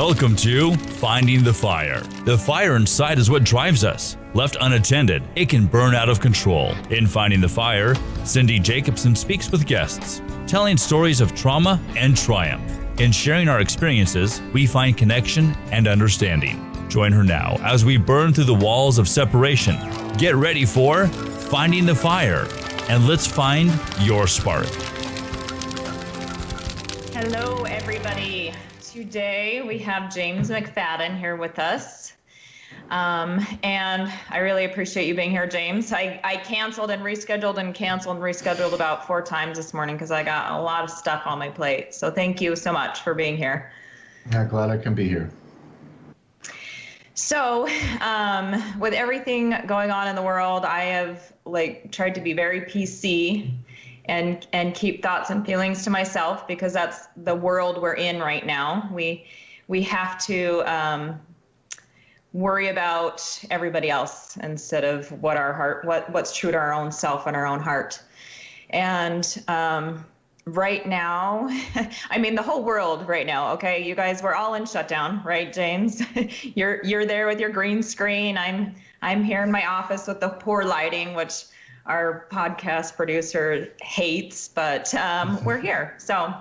Welcome to Finding the Fire. The fire inside is what drives us. Left unattended, it can burn out of control. In Finding the Fire, Cindy Jacobson speaks with guests, telling stories of trauma and triumph. In sharing our experiences, we find connection and understanding. Join her now as we burn through the walls of separation. Get ready for Finding the Fire, and let's find your spark. Hello, everybody. Today we have James McFadden here with us. And I really appreciate you being here, James. I canceled and rescheduled about 4 times this morning because I got a lot of stuff on my plate. So thank you so much for being here. Yeah, glad I can be here. So with everything going on in the world, I have tried to be very PC and keep thoughts and feelings to myself because that's the world we're in right now. We have to worry about everybody else instead of what's true to our own self and our own heart. And right now, I mean the whole world right now. Okay, you guys, we're all in shutdown, right, James? You're there with your green screen. I'm here in my office with the poor lighting, which our podcast producer hates, but we're here. So,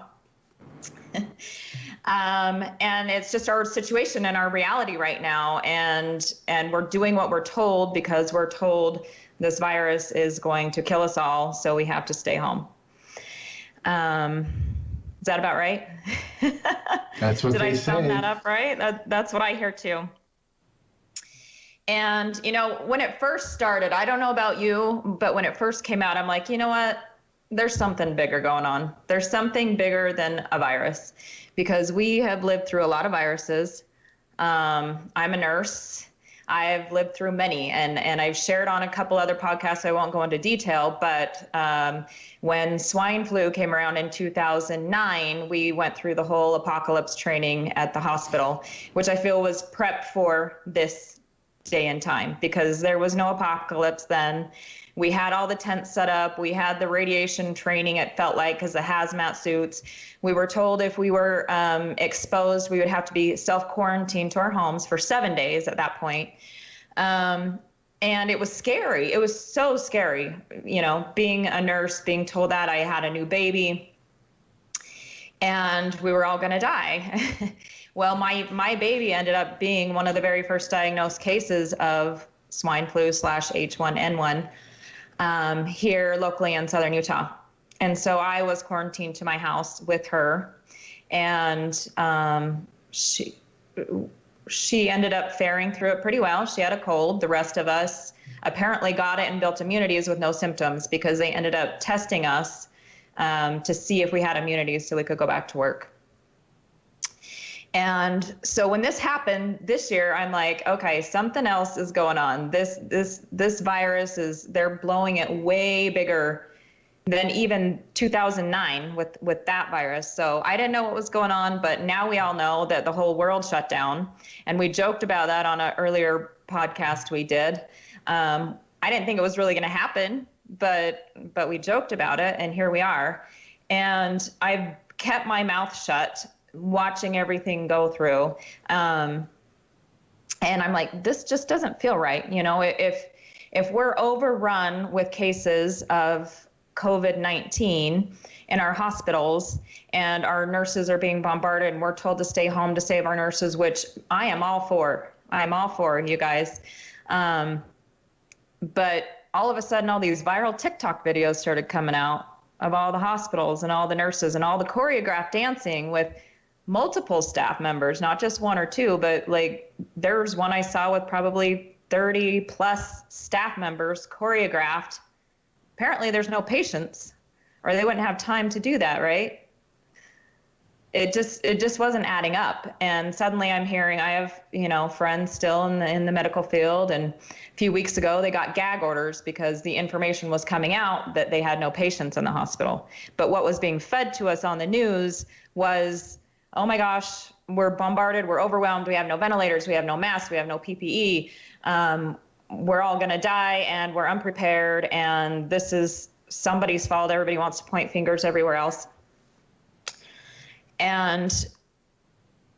and it's just our situation and our reality right now. And we're doing what we're told because we're told this virus is going to kill us all. So we have to stay home. Is that about right? That's what Did they I sum say. that up right? That's what I hear too. And, when it first started, I don't know about you, but when it first came out, I'm like, you know what? There's something bigger going on. There's something bigger than a virus because we have lived through a lot of viruses. I'm a nurse. I've lived through many, and I've shared on a couple other podcasts. I won't go into detail, but when swine flu came around in 2009, we went through the whole apocalypse training at the hospital, which I feel was prepped for this day and time because there was no apocalypse then. We had all the tents set up. We had the radiation training, it felt like, because the hazmat suits. We were told if we were exposed, we would have to be self-quarantined to our homes for 7 days at that point. And it was scary. It was so scary, being a nurse, being told that I had a new baby and we were all going to die. Well, my baby ended up being one of the very first diagnosed cases of swine flu / H1N1 here locally in southern Utah. And so I was quarantined to my house with her, and she ended up faring through it pretty well. She had a cold. The rest of us apparently got it and built immunities with no symptoms because they ended up testing us to see if we had immunities so we could go back to work. And so when this happened this year, I'm like, okay, something else is going on. This virus they're blowing it way bigger than even 2009 with that virus. So I didn't know what was going on, but now we all know that the whole world shut down. And we joked about that on an earlier podcast we did. I didn't think it was really going to happen, but we joked about it, and here we are. And I've kept my mouth shut, watching everything go through. And I'm like, this just doesn't feel right. If we're overrun with cases of COVID-19 in our hospitals and our nurses are being bombarded and we're told to stay home to save our nurses, which I am all for. I'm all for, you guys. But all of a sudden, all these viral TikTok videos started coming out of all the hospitals and all the nurses and all the choreographed dancing with multiple staff members, not just 1 or 2, but there's one I saw with probably 30 plus staff members choreographed. Apparently there's no patients or they wouldn't have time to do that, right? It just wasn't adding up. And suddenly I'm hearing, I have, friends still in the medical field. And a few weeks ago, they got gag orders because the information was coming out that they had no patients in the hospital. But what was being fed to us on the news was, oh my gosh, we're bombarded, we're overwhelmed, we have no ventilators, we have no masks, we have no PPE, we're all gonna die and we're unprepared and this is somebody's fault. Everybody wants to point fingers everywhere else. And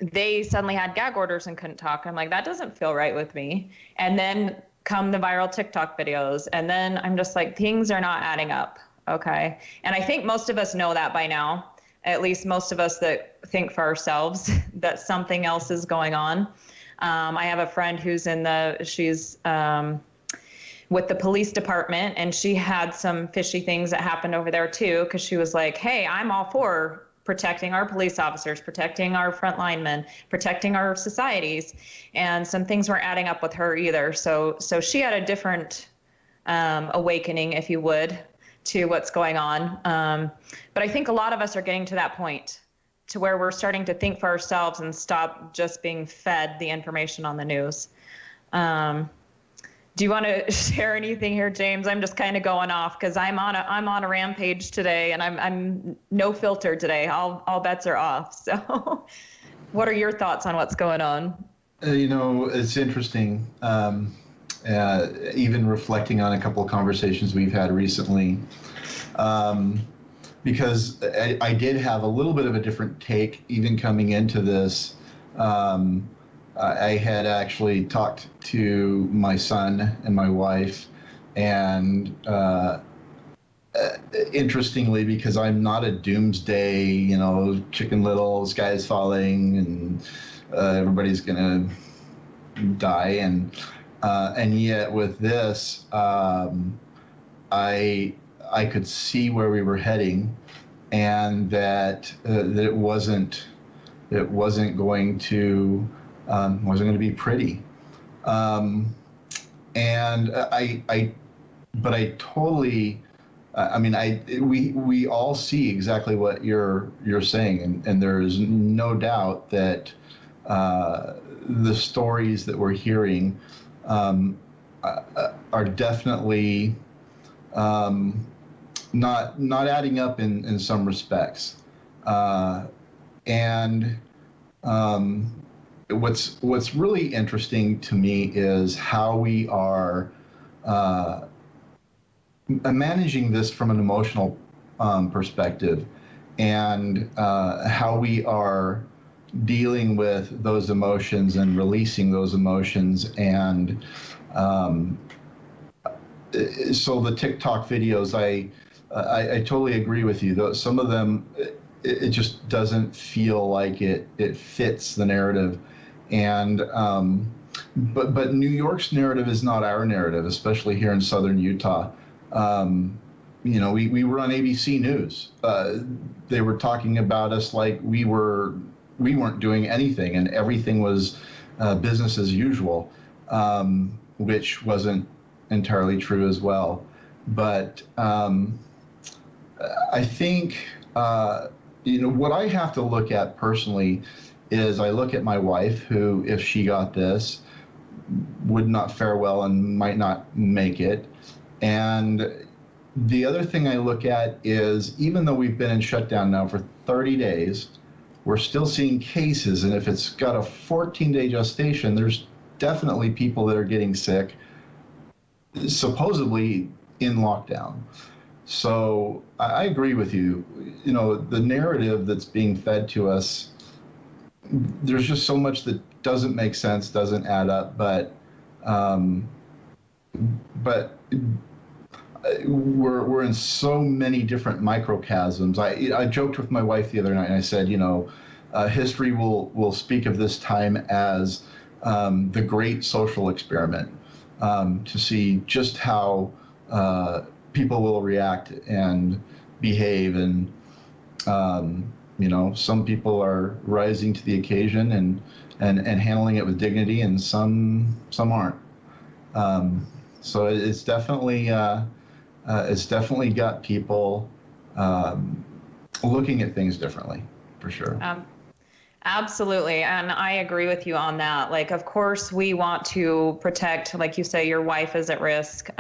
they suddenly had gag orders and couldn't talk. I'm like, that doesn't feel right with me. And then come the viral TikTok videos. And then I'm just like, things are not adding up. Okay. And I think most of us know that by now, at least most of us that think for ourselves that something else is going on. I have a friend who's she's with the police department, and she had some fishy things that happened over there too, because she was like, hey, I'm all for protecting our police officers, protecting our front linemen, protecting our societies. And some things weren't adding up with her either. So she had a different awakening, if you would, to what's going on. But I think a lot of us are getting to that point to where we're starting to think for ourselves and stop just being fed the information on the news. Do you want to share anything here, James? I'm just kind of going off because I'm on a rampage today, and I'm no filter today. All bets are off. So, what are your thoughts on what's going on? It's interesting. Even reflecting on a couple of conversations we've had recently, because I did have a little bit of a different take even coming into this. I had actually talked to my son and my wife, and interestingly, because I'm not a doomsday, Chicken Little, sky's falling, and everybody's gonna die, and yet with this, I could see where we were heading, and that it wasn't going to. Wasn't going to be pretty, but I totally. We all see exactly what you're saying, and there is no doubt that the stories that we're hearing are definitely not adding up in some respects, What's really interesting to me is how we are managing this from an emotional perspective, and how we are dealing with those emotions and releasing those emotions. And so the TikTok videos, I totally agree with you. Though some of them, it just doesn't feel like it fits the narrative. And but New York's narrative is not our narrative, especially here in southern Utah. We were on ABC News. They were talking about us like we weren't doing anything, and everything was business as usual, which wasn't entirely true as well. But I think what I have to look at personally is I look at my wife, who, if she got this, would not fare well and might not make it. And the other thing I look at is, even though we've been in shutdown now for 30 days, we're still seeing cases. And if it's got a 14-day gestation, there's definitely people that are getting sick, supposedly in lockdown. So I agree with you. The narrative that's being fed to us, there's just so much that doesn't make sense, doesn't add up. But we're in so many different microcosms. I joked with my wife the other night, and I said, history will speak of this time as the great social experiment, to see just how people will react and behave, and some people are rising to the occasion and handling it with dignity, and some aren't. So it's definitely got people looking at things differently, for sure. Absolutely. And I agree with you on that. Like, of course, we want to protect, like you say, your wife is at risk.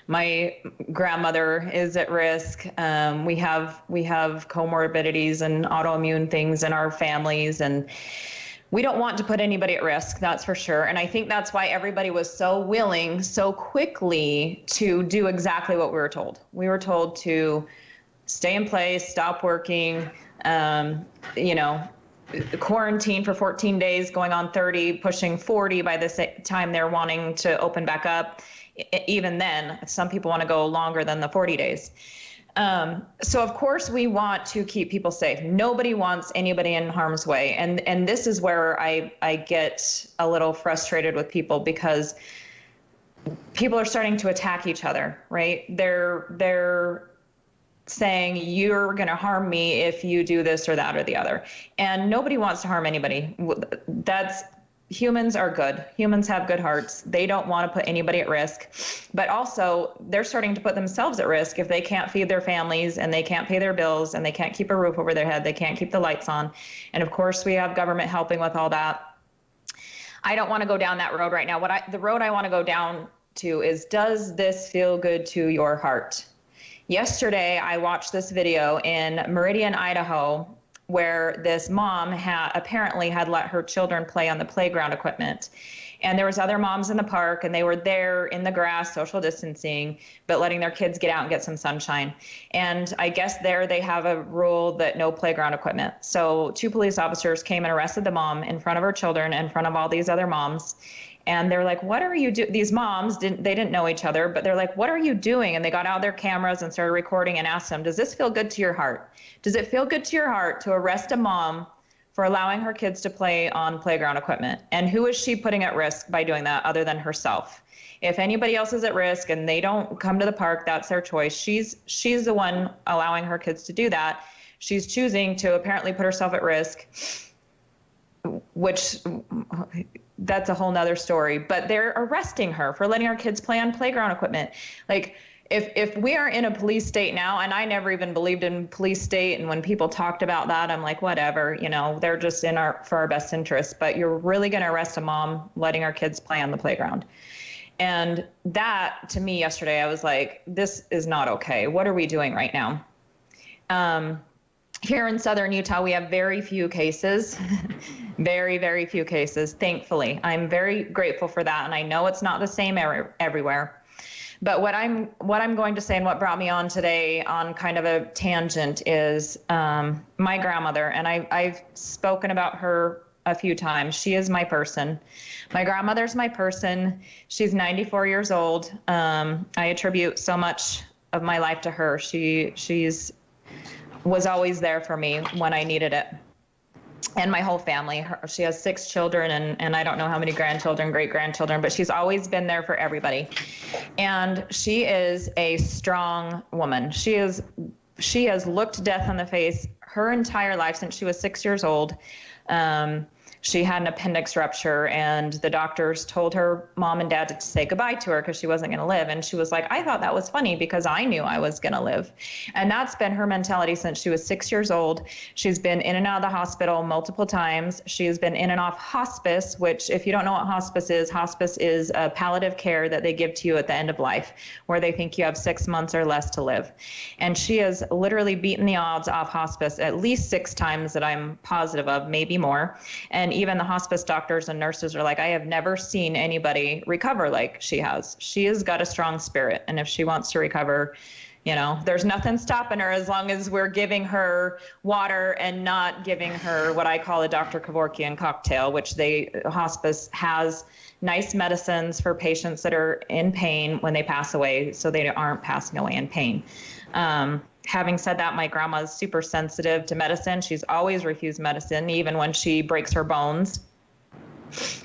My grandmother is at risk. We have comorbidities and autoimmune things in our families, and we don't want to put anybody at risk, that's for sure. And I think that's why everybody was so willing so quickly to do exactly what we were told. We were told to stay in place, stop working, quarantine for 14 days, going on 30, pushing 40 by the time they're wanting to open back up. Even then, some people want to go longer than the 40 days. So of course we want to keep people safe. Nobody wants anybody in harm's way. And this is where I get a little frustrated with people, because people are starting to attack each other, right? They're saying you're going to harm me if you do this or that or the other. And nobody wants to harm anybody. Humans are good. Humans have good hearts. They don't want to put anybody at risk, but also they're starting to put themselves at risk if they can't feed their families and they can't pay their bills and they can't keep a roof over their head. They can't keep the lights on. And of course we have government helping with all that. I don't want to go down that road right now. The road I want to go down to is, does this feel good to your heart? Yesterday, I watched this video in Meridian, Idaho, where this mom apparently had let her children play on the playground equipment. And there was other moms in the park, and they were there in the grass, social distancing, but letting their kids get out and get some sunshine. And I guess there they have a rule that no playground equipment. So 2 police officers came and arrested the mom in front of her children, in front of all these other moms. And they're like, what are you doing? These moms didn't know each other, but they're like, what are you doing? And they got out their cameras and started recording and asked them, does this feel good to your heart? Does it feel good to your heart to arrest a mom for allowing her kids to play on playground equipment? And who is she putting at risk by doing that other than herself? If anybody else is at risk and they don't come to the park, that's their choice. She's the one allowing her kids to do that. She's choosing to apparently put herself at risk, which that's a whole nother story, but they're arresting her for letting our kids play on playground equipment. Like, if we are in a police state now, and I never even believed in police state, and when people talked about that, I'm like, whatever, they're just for our best interest, but you're really going to arrest a mom letting our kids play on the playground. And that, to me, yesterday, I was like, this is not okay. What are we doing right now? Here in southern Utah, we have very few cases, very, very few cases, thankfully. I'm very grateful for that, and I know it's not the same everywhere. But what I'm going to say, and what brought me on today on kind of a tangent, is my grandmother, and I've spoken about her a few times. She is my person. My grandmother's my person. She's 94 years old. I attribute so much of my life to her. She's was always there for me when I needed it. And my whole family. She has 6 children and I don't know how many grandchildren, great-grandchildren, but she's always been there for everybody. And she is a strong woman. She has looked death in the face her entire life since she was 6 years old. She had an appendix rupture, and the doctors told her mom and dad to say goodbye to her because she wasn't going to live. And she was like, I thought that was funny because I knew I was going to live. And that's been her mentality since she was 6 years old. She's been in and out of the hospital multiple times. She has been in and off hospice, which, if you don't know what hospice is a palliative care that they give to you at the end of life, where they think you have 6 months or less to live. And she has literally beaten the odds off hospice at least 6 times that I'm positive of, maybe more. And even the hospice doctors and nurses are like, I have never seen anybody recover like she has. She has got a strong spirit. And if she wants to recover, there's nothing stopping her as long as we're giving her water and not giving her what I call a Dr. Kevorkian cocktail, which hospice has nice medicines for patients that are in pain when they pass away, so they aren't passing away in pain. Having said that, my grandma is super sensitive to medicine. She's always refused medicine, even when she breaks her bones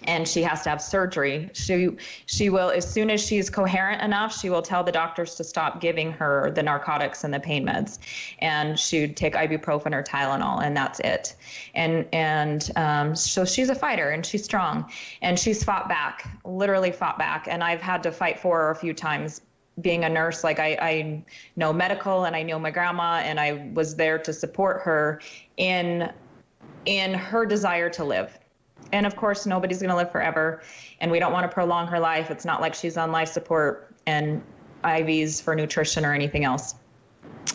and she has to have surgery. She will, as soon as she's coherent enough, she will tell the doctors to stop giving her the narcotics and the pain meds. And she would take ibuprofen or Tylenol, and that's it. And so she's a fighter, and she's strong, and she's fought back, literally fought back. And I've had to fight for her a few times. Being a nurse, like I know medical, and I know my grandma, and I was there to support her in her desire to live. And of course, nobody's going to live forever, and we don't want to prolong her life. It's not like she's on life support and IVs for nutrition or anything else.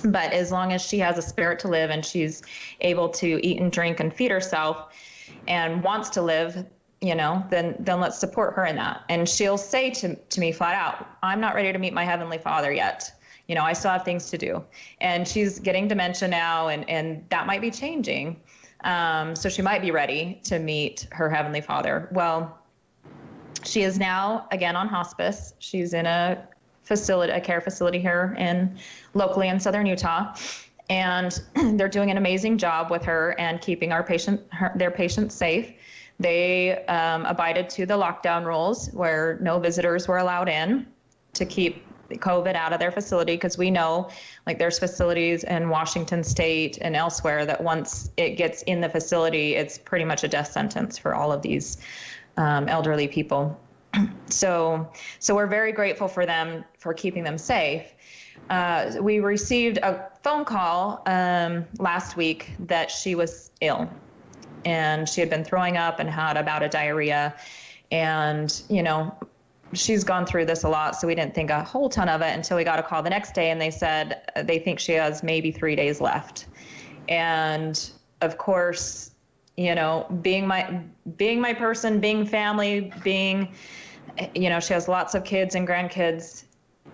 But as long as she has a spirit to live and she's able to eat and drink and feed herself and wants to live, then let's support her in that. And she'll say to me flat out, I'm not ready to meet my Heavenly Father yet. I still have things to do. And she's getting dementia now, and that might be changing. So she might be ready to meet her Heavenly Father. Well, she is now again on hospice. She's in a care facility here locally in Southern Utah. And they're doing an amazing job with her and keeping their patients safe. They abided to the lockdown rules where no visitors were allowed in to keep COVID out of their facility, because we know like there's facilities in Washington State and elsewhere that once it gets in the facility, it's pretty much a death sentence for all of these elderly people. So we're very grateful for them for keeping them safe. We received a phone call last week that she was ill, and she had been throwing up and had a bout of diarrhea. And, she's gone through this a lot, so we didn't think a whole ton of it until we got a call the next day, and they said they think she has maybe 3 days left. And of course, being my person, being family, she has lots of kids and grandkids,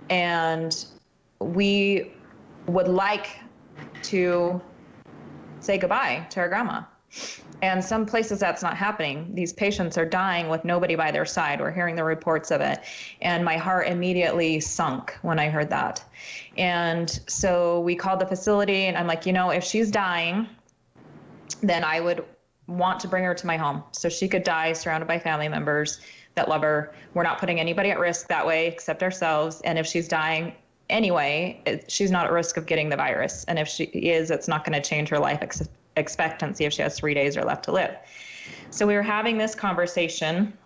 and we would like to say goodbye to our grandma. And some places that's not happening. These patients are dying with nobody by their side. We're hearing the reports of it. And my heart immediately sunk when I heard that. And so we called the facility, and I'm like, if she's dying, then I would want to bring her to my home so she could die surrounded by family members that love her. We're not putting anybody at risk that way except ourselves. And if she's dying anyway, she's not at risk of getting the virus. And if she is, it's not going to change her life expectancy if she has 3 days or left to live. So we were having this conversation,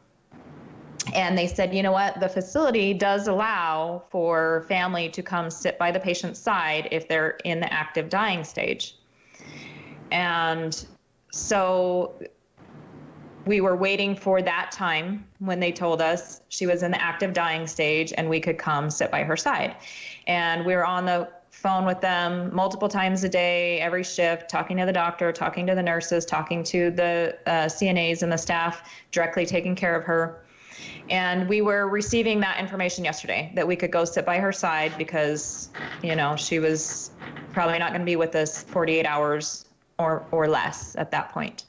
and they said, you know what, the facility does allow for family to come sit by the patient's side if they're in the active dying stage. And so we were waiting for that time when they told us she was in the active dying stage and we could come sit by her side. And we were on the phone with them multiple times a day, every shift, talking to the doctor, talking to the nurses, talking to the CNAs and the staff directly taking care of her. And we were receiving that information yesterday that we could go sit by her side because, she was probably not going to be with us 48 hours or less at that point.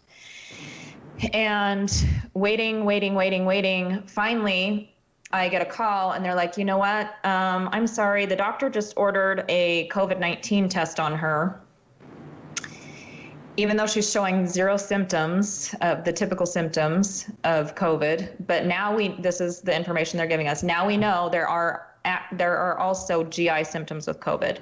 And waiting. Finally, I get a call and they're like, you know what? I'm sorry. The doctor just ordered a COVID-19 test on her, even though she's showing zero symptoms of the typical symptoms of COVID. But now this is the information they're giving us. Now we know there are also GI symptoms with COVID.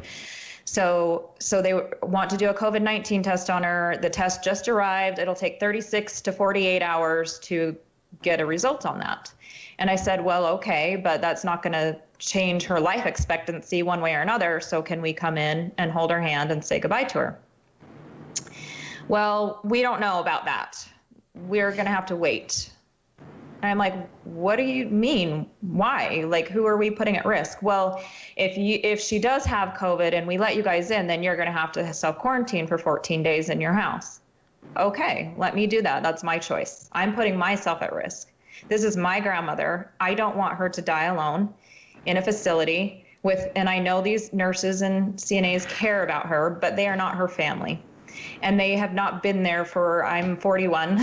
So they want to do a COVID-19 test on her. The test just arrived. It'll take 36 to 48 hours to get a result on that. And I said, well, okay, but that's not going to change her life expectancy one way or another. So can we come in and hold her hand and say goodbye to her? Well, we don't know about that. We're going to have to wait. And I'm like, what do you mean? Why? Like, who are we putting at risk? Well, if she does have COVID and we let you guys in, then you're going to have to self-quarantine for 14 days in your house. Okay, let me do that. That's my choice. I'm putting myself at risk. This is my grandmother. I don't want her to die alone in a facility and I know these nurses and CNAs care about her, but they are not her family. And they have not been there I'm 41.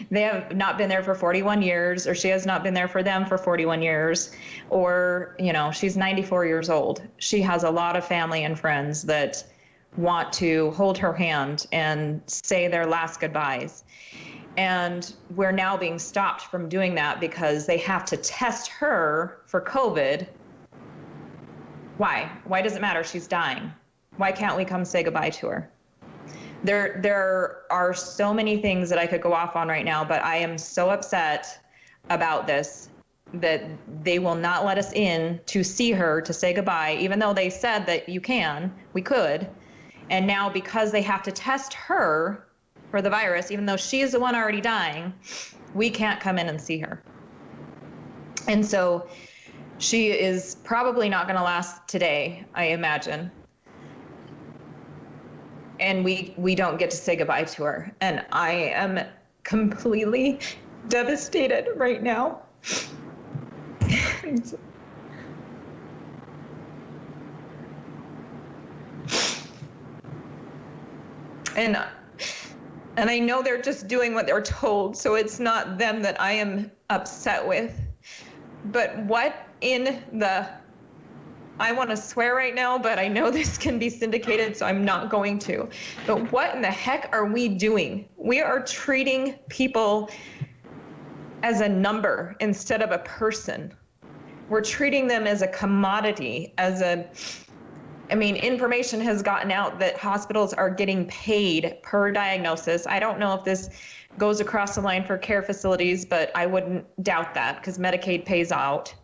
They have not been there for 41 years, or she has not been there for them for 41 years. Or, she's 94 years old. She has a lot of family and friends that want to hold her hand and say their last goodbyes. And we're now being stopped from doing that because they have to test her for COVID. Why? Why does it matter? She's dying. Why can't we come say goodbye to her? There are so many things that I could go off on right now, but I am so upset about this that they will not let us in to see her, to say goodbye, even though they said that we could. And now because they have to test her for the virus, even though she is the one already dying, we can't come in and see her. And so she is probably not going to last today, I imagine. And we don't get to say goodbye to her. And I am completely devastated right now. And And I know they're just doing what they're told, so it's not them that I am upset with. But what in the... I want to swear right now, but I know this can be syndicated, so I'm not going to. But what in the heck are we doing? We are treating people as a number instead of a person. We're treating them as a commodity, information has gotten out that hospitals are getting paid per diagnosis. I don't know if this goes across the line for care facilities, but I wouldn't doubt that because Medicaid pays out.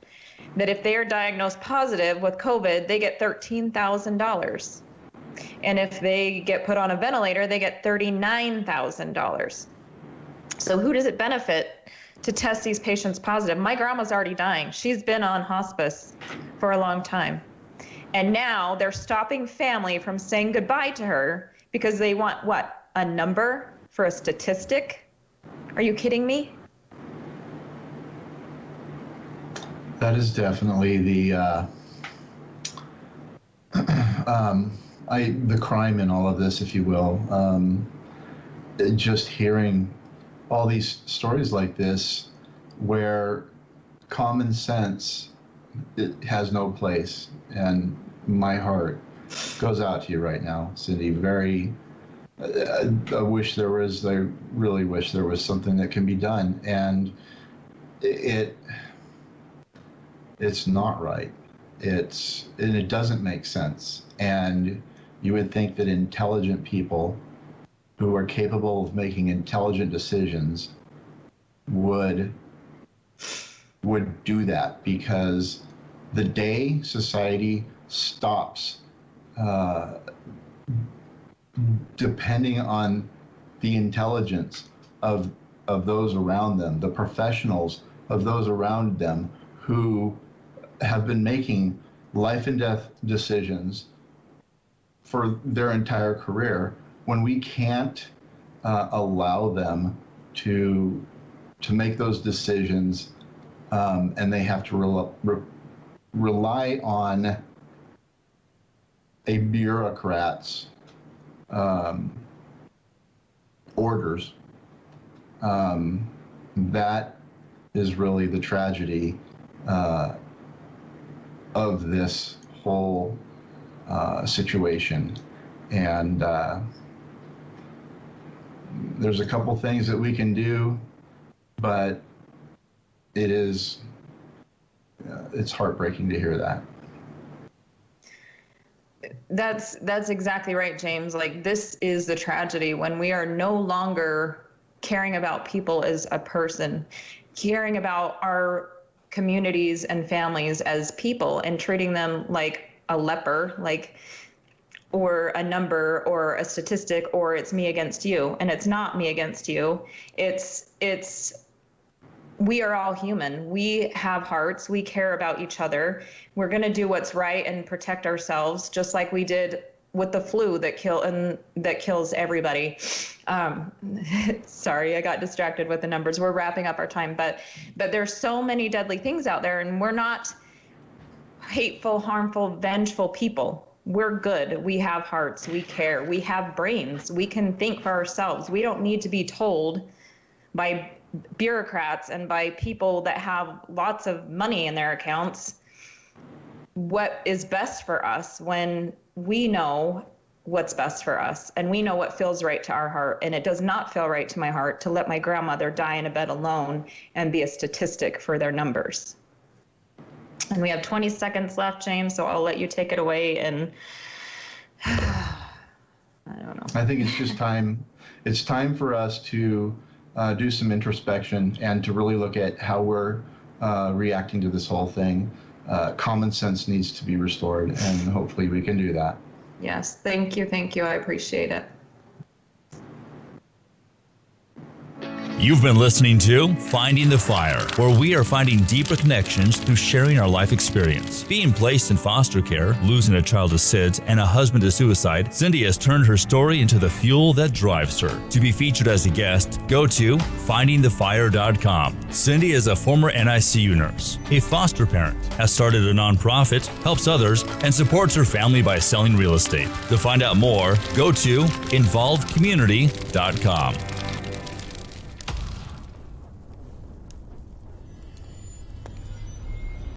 That if they are diagnosed positive with COVID, they get $13,000. And if they get put on a ventilator, they get $39,000. So who does it benefit to test these patients positive? My grandma's already dying. She's been on hospice for a long time. And now they're stopping family from saying goodbye to her because they want what? A number for a statistic? Are you kidding me? That is definitely the the crime in all of this, if you will. Just hearing all these stories like this, where common sense has no place, and my heart goes out to you right now, Cindy. I really wish there was something that can be done, and it's not right. And it doesn't make sense. And you would think that intelligent people who are capable of making intelligent decisions would do that, because the day society stops depending on the intelligence of those around them, the professionals of those around them who have been making life and death decisions for their entire career, when we can't allow them to make those decisions, and they have to rely on a bureaucrat's orders, that is really the tragedy of this whole situation. And there's a couple things that we can do, but it's heartbreaking to hear that. That's exactly right, James. Like, this is the tragedy, when we are no longer caring about people as a person, caring about our communities and families as people, and treating them like a leper, or a number or a statistic, or it's me against you. And it's not me against you. We are all human. We have hearts. We care about each other. We're going to do what's right and protect ourselves, just like we did with the flu that kills everybody. Sorry, I got distracted with the numbers. We're wrapping up our time, but there's so many deadly things out there, and we're not hateful, harmful, vengeful people. We're good. We have hearts. We care. We have brains. We can think for ourselves. We don't need to be told by bureaucrats and by people that have lots of money in their accounts what is best for us, when we know what's best for us and we know what feels right to our heart. And it does not feel right to my heart to let my grandmother die in a bed alone and be a statistic for their numbers. And we have 20 seconds left, James, so I'll let you take it away. And I don't know. I think it's just time. It's time for us to do some introspection and to really look at how we're reacting to this whole thing. Common sense needs to be restored, and hopefully we can do that. Yes, thank you. I appreciate it. You've been listening to Finding the Fire, where we are finding deeper connections through sharing our life experience. Being placed in foster care, losing a child to SIDS, and a husband to suicide, Cindy has turned her story into the fuel that drives her. To be featured as a guest, go to findingthefire.com. Cindy is a former NICU nurse, a foster parent, has started a nonprofit, helps others, and supports her family by selling real estate. To find out more, go to involvedcommunity.com.